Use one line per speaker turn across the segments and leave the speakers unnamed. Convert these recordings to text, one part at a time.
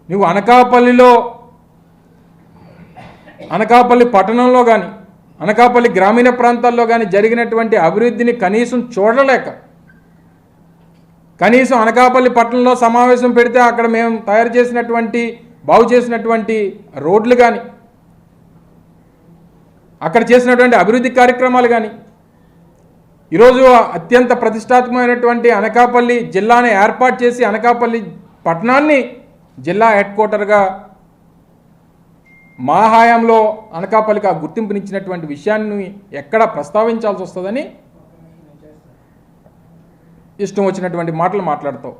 నువ్వు అనకాపల్లి పట్టణంలో కానీ అనకాపల్లి గ్రామీణ ప్రాంతాల్లో కానీ జరిగినటువంటి అభివృద్ధిని కనీసం చూడలేక, కనీసం అనకాపల్లి పట్టణంలో సమావేశం పెడితే అక్కడ మేము తయారు చేసినటువంటి బాగు చేసినటువంటి రోడ్లు కానీ, అక్కడ చేసినటువంటి అభివృద్ధి కార్యక్రమాలు కానీ, ఈరోజు అత్యంత ప్రతిష్టాత్మకమైనటువంటి అనకాపల్లి జిల్లాని ఏర్పాటు చేసి అనకాపల్లి పట్టణాన్ని జిల్లా హెడ్ క్వార్టర్గా మా హయాంలో అనకాపల్లికి ఆ గుర్తింపునిచ్చినటువంటి విషయాన్ని ఎక్కడ ప్రస్తావించాల్సి వస్తుందని ఇష్టం వచ్చినటువంటి మాటలు మాట్లాడతావు.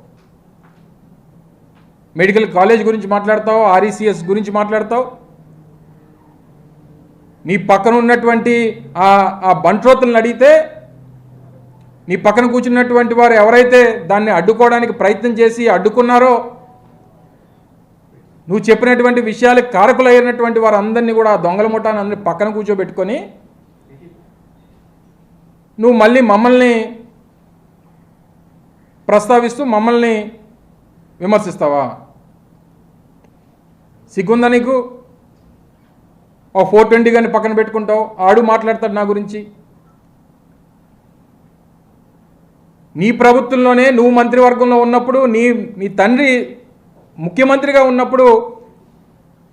మెడికల్ కాలేజ్ గురించి మాట్లాడతావు, ఆర్ఈసిఎస్ గురించి మాట్లాడతావు. నీ పక్కన ఉన్నటువంటి ఆ బంట్రోతులను అడిగితే, నీ పక్కన కూర్చున్నటువంటి వారు ఎవరైతే దాన్ని అడ్డుకోవడానికి ప్రయత్నం చేసి అడ్డుకున్నారో, నువ్వు చెప్పినటువంటి విషయాలకు కారకులైనటువంటి వారు అందరినీ కూడా దొంగల ముఠాన్ని అందరినీ పక్కన కూర్చోబెట్టుకొని నువ్వు మళ్ళీ మమ్మల్ని ప్రస్తావిస్తూ మమ్మల్ని విమర్శిస్తావా? సిగ్గుందా నీకు? ఓ 420 కానీ పక్కన పెట్టుకుంటావు, ఆడు మాట్లాడతాడు నా గురించి. నీ ప్రభుత్వంలోనే నువ్వు మంత్రివర్గంలో ఉన్నప్పుడు, నీ తండ్రి ముఖ్యమంత్రిగా ఉన్నప్పుడు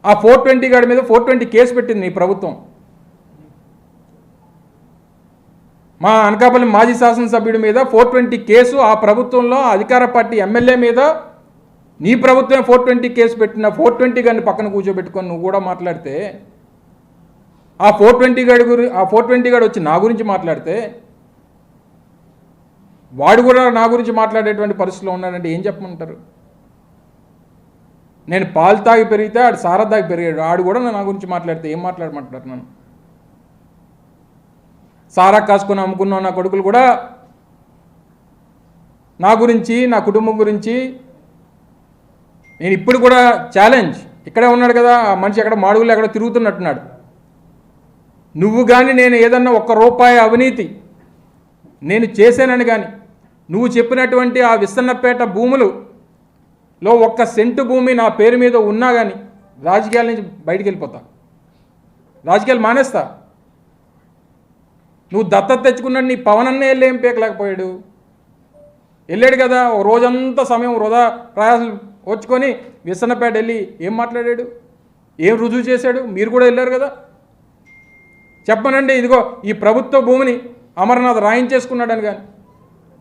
ఆ 420 గాడి మీద 420 కేసు పెట్టింది నీ ప్రభుత్వం. మా అనకాపల్లి మాజీ శాసనసభ్యుడి మీద 420 కేసు ఆ ప్రభుత్వంలో అధికార పార్టీ ఎమ్మెల్యే మీద నీ ప్రభుత్వం 420 కేసు పెట్టిన 420 గాడిని పక్కన కూర్చోబెట్టుకొని నువ్వు కూడా మాట్లాడితే, ఆ 420 గాడు వచ్చి నా గురించి మాట్లాడితే, వాడు కూడా నా గురించి మాట్లాడేటువంటి పరిస్థితిలో ఉన్నాడంటే ఏం చెప్పమంటారు? నేను పాలు తాగి పెరిగితే ఆడు సారా తాగి పెరిగాడు, ఆడు కూడా నా గురించి మాట్లాడితే ఏం మాట్లాడమంటారు? నన్ను సారా కాసుకొని అమ్ముకున్న నా కొడుకులు కూడా నా గురించి, నా కుటుంబం గురించి, నేను ఇప్పుడు కూడా ఛాలెంజ్, ఇక్కడే ఉన్నాడు కదా ఆ మనిషి, ఎక్కడ మాడుగులు ఎక్కడ తిరుగుతున్నట్టున్నాడు. నువ్వు కానీ నేను ఏదన్నా ₹1 అవినీతి నేను చేశానని కానీ, నువ్వు చెప్పినటువంటి ఆ విస్తన్నపేట భూములలో 1 సెంటు భూమి నా పేరు మీద ఉన్నా కానీ రాజకీయాల నుంచి బయటికి వెళ్ళిపోతా, రాజకీయాలు మానేస్తా. నువ్వు దత్తత తెచ్చుకున్నాడు, నీ పవన్ అన్నే వెళ్ళి ఏం పీకలేకపోయాడు? వెళ్ళాడు కదా, ఓ రోజంతా సమయం వృధా ప్రయాసం వచ్చుకొని విస్తన్నపేట వెళ్ళి ఏం మాట్లాడాడు, ఏం రుజువు చేశాడు? మీరు కూడా వెళ్ళారు కదా. చెప్పనండి, ఇదిగో ఈ ప్రభుత్వ భూమిని అమర్నాథ్ రాయించేసుకున్నాడని కానీ,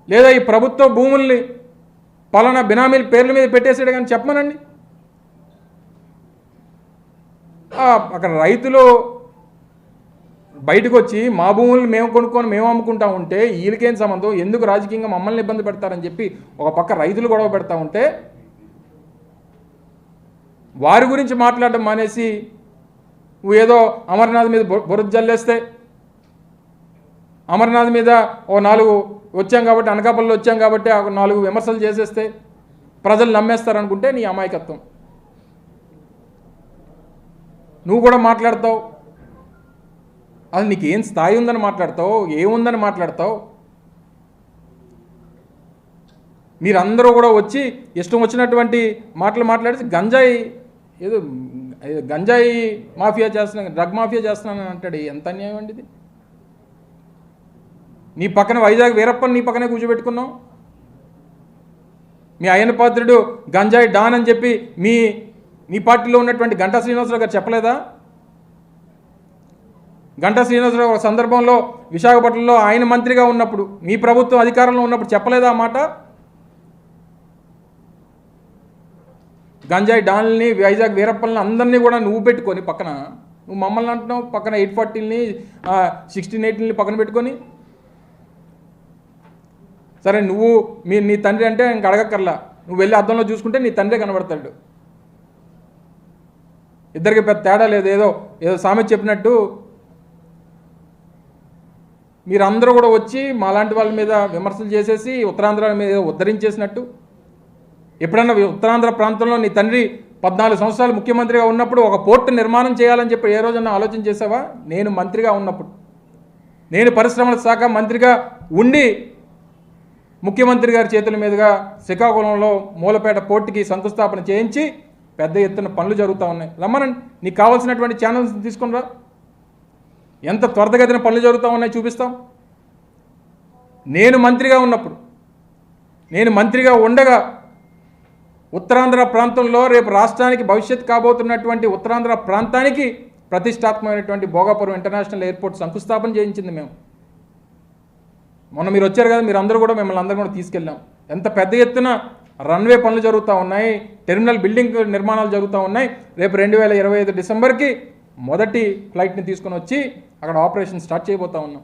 లేదా ఈ ప్రభుత్వ భూముల్ని పలానా బినామీల పేర్ల మీద పెట్టేసాడు కానీ చెప్పమనండి. అక్కడ రైతులు బయటకు వచ్చి మా భూములు మేము కొనుక్కొని మేము అమ్ముకుంటా ఉంటే వీళ్ళకేం సంబంధం, ఎందుకు రాజకీయంగా మమ్మల్ని ఇబ్బంది పెడతారని చెప్పి ఒక పక్క రైతులు గొడవ పెడతా ఉంటే వారి గురించి మాట్లాడడం మానేసి నువ్వు ఏదో అమర్నాథ్ మీద బురద జల్లేస్తే, అమర్నాథ్ మీద ఓ 4 వచ్చాం కాబట్టి, అనకాపల్లిలో వచ్చాం కాబట్టి 4 విమర్శలు చేసేస్తే ప్రజలు నమ్మేస్తారనుకుంటే నీ అమాయకత్వం. నువ్వు కూడా మాట్లాడతావు, అది నీకు ఏం స్థాయి ఉందని మాట్లాడతావు, ఏముందని మాట్లాడతావు? మీరందరూ కూడా వచ్చి ఇష్టం వచ్చినటువంటి మాటలు మాట్లాడి గంజాయి మాఫియా చేస్తున్నాను, డ్రగ్ మాఫియా చేస్తున్నానని అంటాడు. ఎంత అన్యాయం అండి ఇది? నీ పక్కన వైజాగ్ వీరప్పని నీ పక్కనే కూర్చోబెట్టుకున్నావు. మీ అయ్యన పాత్రుడు గంజాయి డాన్ అని చెప్పి మీ పార్టీలో ఉన్నటువంటి గంటా శ్రీనివాసరావు గారు చెప్పలేదా? గంటా శ్రీనివాసరావు ఒక సందర్భంలో విశాఖపట్నంలో ఆయన మంత్రిగా ఉన్నప్పుడు, మీ ప్రభుత్వం అధికారంలో ఉన్నప్పుడు చెప్పలేదా ఆ మాట? గంజాయి డాన్లని, వైజాగ్ వీరప్పల్ని అందరినీ కూడా నువ్వు పెట్టుకొని పక్కన, నువ్వు మమ్మల్ని అంటున్నావు, పక్కన 840ని 1680ని పక్కన పెట్టుకొని. సరే, నీ తండ్రి అంటే ఇంక అడగక్కర్లా, నువ్వు వెళ్ళి అద్దంలో చూసుకుంటే నీ తండ్రే కనబడతాడు. ఇద్దరికి పెద్ద తేడా లేదు. ఏదో సామెత చెప్పినట్టు మీరందరూ కూడా వచ్చి మాలాంటి వాళ్ళ మీద విమర్శలు చేసేసి ఉత్తరాంధ్ర మీద ఉద్ధరించేసినట్టు. ఎప్పుడన్నా ఉత్తరాంధ్ర ప్రాంతంలో నీ తండ్రి 14 సంవత్సరాలు ముఖ్యమంత్రిగా ఉన్నప్పుడు ఒక పోర్టు నిర్మాణం చేయాలని చెప్పి ఏ రోజన్నా ఆలోచన చేసావా? నేను మంత్రిగా ఉన్నప్పుడు, నేను పరిశ్రమల శాఖ మంత్రిగా ఉండి ముఖ్యమంత్రి గారి చేతుల మీదుగా శ్రీకాకుళంలో మూలపేట పోర్టుకి శంకుస్థాపన చేయించి పెద్ద ఎత్తున పనులు జరుగుతూ ఉన్నాయి. రమ్మనండి, నీకు కావాల్సినటువంటి ఛానల్స్ తీసుకుని రా. ఎంత త్వరితగతిన పనులు జరుగుతూ ఉన్నాయి చూపిస్తాం. నేను మంత్రిగా ఉండగా ఉత్తరాంధ్ర ప్రాంతంలో రేపు రాష్ట్రానికి భవిష్యత్ కాబోతున్నటువంటి ఉత్తరాంధ్ర ప్రాంతానికి ప్రతిష్టాత్మకమైనటువంటి భోగాపురం ఇంటర్నేషనల్ ఎయిర్పోర్ట్ శంకుస్థాపన చేయించింది మేము. మొన్న మీరు వచ్చారు కదా, మీరు అందరూ కూడా మిమ్మల్ని అందరూ కూడా తీసుకెళ్ళాం. ఎంత పెద్ద ఎత్తున రన్వే పనులు జరుగుతూ ఉన్నాయి, టెర్మినల్ బిల్డింగ్ నిర్మాణాలు జరుగుతూ ఉన్నాయి. రేపు 2025 డిసెంబర్కి మొదటి ఫ్లైట్ని తీసుకొని వచ్చి అక్కడ ఆపరేషన్ స్టార్ట్ చేయబోతా ఉన్నాం.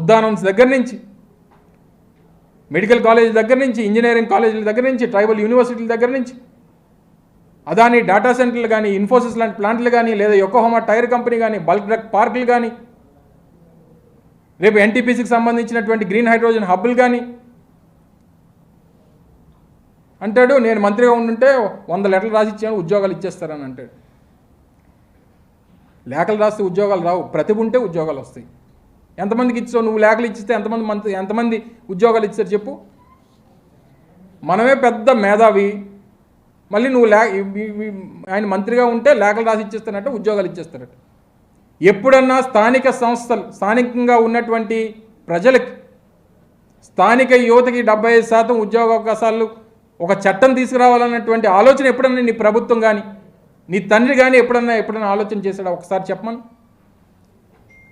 ఉద్దానవన్స్ దగ్గర నుంచి, మెడికల్ కాలేజ్ దగ్గర నుంచి, ఇంజనీరింగ్ కాలేజీల దగ్గర నుంచి, ట్రైబల్ యూనివర్సిటీల దగ్గర నుంచి, అదాని డేటా సెంటర్లు కానీ, ఇన్ఫోసిస్ లాంటి ప్లాంట్లు కానీ, లేదా యొకోహోమా టైర్ కంపెనీ కానీ, బల్క్ డ్రగ్ పార్కులు కానీ, రేపు ఎన్టీపీసీకి సంబంధించినటువంటి గ్రీన్ హైడ్రోజన్ హబ్బులు కానీ అంటాడు. నేను మంత్రిగా ఉండుంటే 100 లెటర్లు రాసి ఇచ్చాను, ఉద్యోగాలు ఇచ్చేస్తారని అంటాడు. లేఖలు రాస్తే ఉద్యోగాలు రావు, ప్రతిభ ఉంటే ఉద్యోగాలు వస్తాయి. ఎంతమందికి ఇచ్చావు నువ్వు? లేఖలు ఇచ్చిస్తే ఎంతమంది ఉద్యోగాలు ఇచ్చారు చెప్పు? మనమే పెద్ద మేధావి, మళ్ళీ నువ్వు ఆయన మంత్రిగా ఉంటే లేఖలు రాసి ఇచ్చేస్తానంటే ఉద్యోగాలు ఇచ్చేస్తారట. ఎప్పుడన్నా స్థానిక సంస్థలు, స్థానికంగా ఉన్నటువంటి ప్రజలకి, స్థానిక యువతకి 75% ఉద్యోగ అవకాశాలు ఒక చట్టం తీసుకురావాలన్నటువంటి ఆలోచన ఎప్పుడన్నా నీ ప్రభుత్వం కానీ, నీ తండ్రి కానీ ఎప్పుడన్నా ఆలోచన చేశాడా? ఒకసారి చెప్పమను.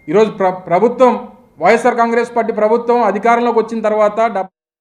ఈరోజు ప్రభుత్వం, వైఎస్ఆర్ కాంగ్రెస్ పార్టీ ప్రభుత్వం అధికారంలోకి వచ్చిన తర్వాత